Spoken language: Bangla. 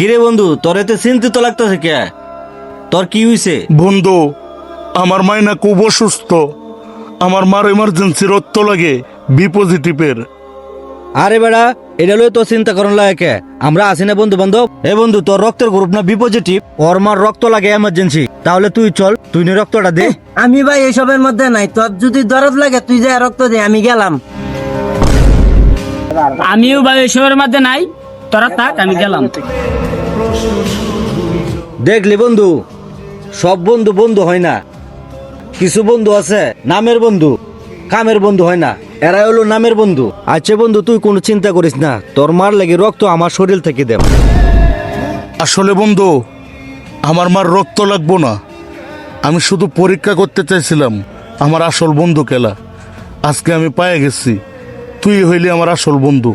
কিরে বন্ধু, তোর এতে চিন্তিত লাগতেছে কে? তোর কি হইছে? বন্ধু, আমার মাইনা খুব অসুস্থ। আমার মার এমার্জেন্সি রক্ত লাগে বি পজিটিভের। আরে বেড়া, এটা লই তো চিন্তা করন লাগে কে? আমরা আছি না বন্ধু বান্ধব। এ বন্ধু, তোর রক্তের গ্রুপ না বি পজিটিভ, ওর মার রক্ত লাগে এমার্জেন্সি। তাহলে তুই চল, তুই নি রক্তটা দে। আমি ভাই এসবের মধ্যে নাই, তোর যদি দরদ লাগে তুই যা রক্ত দে, আমি গেলাম। আমিও ভাই এসবের মধ্যে নাই, তোরা থাক, আমি গেলাম। দেখলি বন্ধু, সব বন্ধু বন্ধু হয় না। কিছু বন্ধু আছে নামের বন্ধু, কামের বন্ধু হয় না। এরাই হলো নামের বন্ধু। আচ্ছা বন্ধু, তুই কোনো চিন্তা করিস না, তোর মার লাগে রক্ত আমার শরীর থেকে দেব। আসলে বন্ধু, আমার মার রক্ত লাগবো না। আমি শুধু পরীক্ষা করতে চাইছিলাম আমার আসল বন্ধু কেলা। আজকে আমি পায়ে গেছি, তুই হইলি আমার আসল বন্ধু।